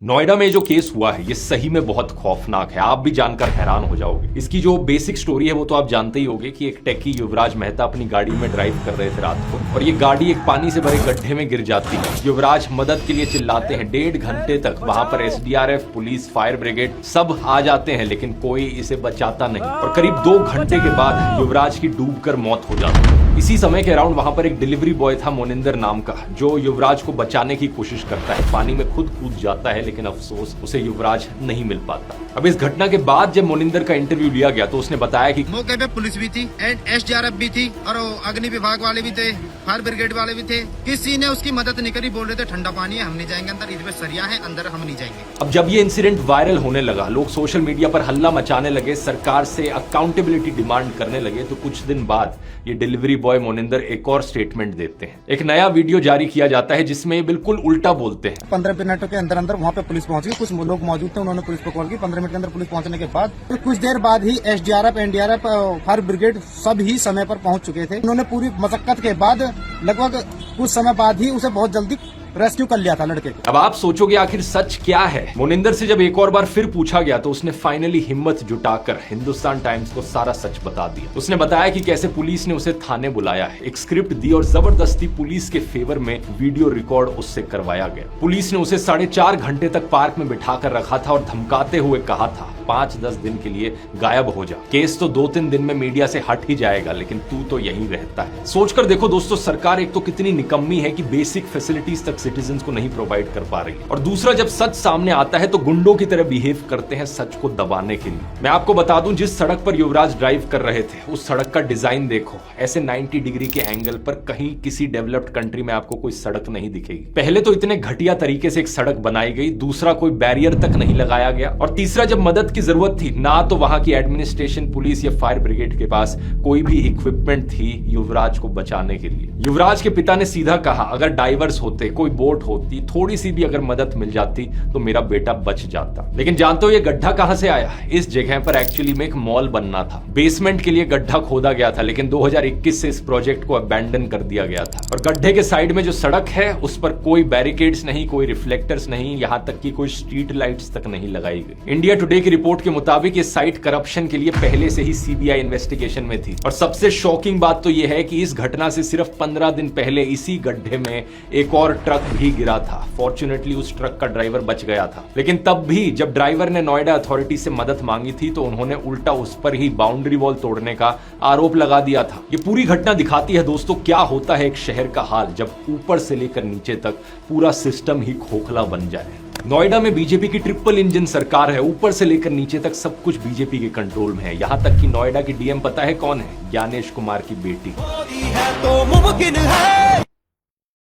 नोएडा में जो केस हुआ है ये सही में बहुत खौफनाक है। आप भी जानकर हैरान हो जाओगे। इसकी जो बेसिक स्टोरी है वो तो आप जानते ही होंगे कि एक टेकी युवराज मेहता अपनी गाड़ी में ड्राइव कर रहे थे रात को और ये गाड़ी एक पानी से भरे गड्ढे में गिर जाती है। युवराज मदद के लिए चिल्लाते हैं। 1.5 घंटे तक वहां पर एसडीआरएफ, पुलिस, फायर ब्रिगेड सब आ जाते हैं लेकिन कोई इसे बचाता नहीं और करीब 2 घंटे के बाद युवराज की डूबकर मौत हो जाती है। इसी समय के अराउंड वहां पर एक डिलीवरी बॉय था मोनिंदर नाम का, जो युवराज को बचाने की कोशिश करता है। पानी में खुद कूद जाता है लेकिन अफसोस उसे युवराज नहीं मिल पाता। अब इस घटना के बाद जब मोनिंदर का इंटरव्यू लिया गया तो उसने बताया कि मौके पे पुलिस भी थी, एसडीआरएफ भी थी और अग्नि विभाग वाले भी थे, फायर ब्रिगेड वाले भी थे। किसी ने उसकी मदद नहीं करी। बोल रहे थे ठंडा पानी है, हम नहीं जाएंगे अंदर, इसमें सरिया है, अंदर हम नहीं जाएंगे। अब जब ये इंसिडेंट वायरल होने लगा, लोग सोशल मीडिया पर हल्ला मचाने लगे, सरकार से अकाउंटेबिलिटी डिमांड करने लगे, तो कुछ दिन बाद ये डिलीवरी बॉय मोनिंदर एक और स्टेटमेंट देते हैं। एक नया वीडियो जारी किया जाता है जिसमें बिल्कुल उल्टा बोलते हैं। 15 मिनट के अंदर अंदर वहाँ पे पुलिस पहुंच गई। कुछ लोग मौजूद थे, उन्होंने पुलिस को कॉल की। 15 मिनट के अंदर पुलिस पहुंचने के बाद तो कुछ देर बाद ही एसडीआरएफ, एनडीआरएफ, फायर ब्रिगेड सब ही समय पर पहुंच चुके थे। उन्होंने पूरी मशक्कत के बाद लगभग कुछ समय बाद ही उसे बहुत जल्दी रेस्क्यू कर लिया था लड़के को। अब आप सोचोगे आखिर सच क्या है। मोनिंदर से जब एक और बार फिर पूछा गया तो उसने फाइनली हिम्मत जुटाकर हिंदुस्तान टाइम्स को सारा सच बता दिया। उसने बताया कि कैसे पुलिस ने उसे थाने बुलाया है, एक स्क्रिप्ट दी और जबरदस्ती पुलिस के फेवर में वीडियो रिकॉर्ड उससे करवाया गया। पुलिस ने उसे 4.5 घंटे तक पार्क में बिठा कर रखा था और धमकाते हुए कहा था 5-10 दिन के लिए गायब हो जा, केस तो 2-3 दिन में मीडिया से हट ही जाएगा लेकिन तू तो यहीं रहता है। सोचकर देखो दोस्तों, सरकार एक तो कितनी निकम्मी है कि बेसिक फैसिलिटीज तक सिटीजंस को नहीं प्रोवाइड कर पा रही है और दूसरा जब सच सामने आता है तो गुंडों की तरह बिहेव करते हैं सच को दबाने के लिए। मैं आपको बता दूं, जिस सड़क पर युवराज ड्राइव कर रहे थे उस सड़क का डिजाइन देखो, ऐसे 90 डिग्री के एंगल पर कहीं किसी डेवलप्ड कंट्री में आपको कोई सड़क नहीं दिखेगी। पहले तो इतने घटिया तरीके से एक सड़क बनाई गई, दूसरा कोई बैरियर तक नहीं लगाया गया और तीसरा जब मदद की जरूरत थी ना तो वहां की एडमिनिस्ट्रेशन, पुलिस या फायर ब्रिगेड के पास कोई भी इक्विपमेंट थी युवराज को बचाने के लिए। युवराज के पिता ने सीधा कहा, अगर डाइवर्स होते, कोई बोट होती, थोड़ी सी भी अगर मदद मिल जाती तो मेरा बेटा बच जाता। लेकिन जानते हो ये गड्ढा कहां से आया? इस जगह पर एक्चुअली में एक मॉल बनना था। बेसमेंट के लिए गड्ढा खोदा गया था लेकिन 2021 से इस प्रोजेक्ट को अबैंडन कर दिया गया था और गड्ढे के साइड में जो सड़क है उस पर कोई बैरिकेड्स नहीं, कोई रिफ्लेक्टर्स नहीं, यहां तक कि कोई स्ट्रीट लाइट्स तक नहीं लगाई गई। इंडिया टुडे की रिपोर्ट के मुताबिक ये साइट करप्शन के लिए पहले से ही सीबीआई इन्वेस्टिगेशन में थी और सबसे शॉकिंग बात तो यह है कि इस घटना से सिर्फ 15 दिन पहले इसी गड्ढे में एक और ट्रक भी गिरा था। फॉर्चुनेटली उस ट्रक का ड्राइवर बच गया था लेकिन तब भी जब ड्राइवर ने नोएडा अथॉरिटी से मदद मांगी थी तो उन्होंने उल्टा उस पर ही बाउंड्री वॉल तोड़ने का आरोप लगा दिया था। ये पूरी घटना दिखाती है दोस्तों क्या होता है एक शहर का हाल जब ऊपर से लेकर नीचे तक पूरा सिस्टम ही खोखला बन जाए। नोएडा में बीजेपी की ट्रिपल इंजन सरकार है, ऊपर से लेकर नीचे तक सब कुछ बीजेपी के कंट्रोल में है। यहां तक कि नोएडा की डीएम पता है कौन है? ज्ञानेश कुमार की बेटी।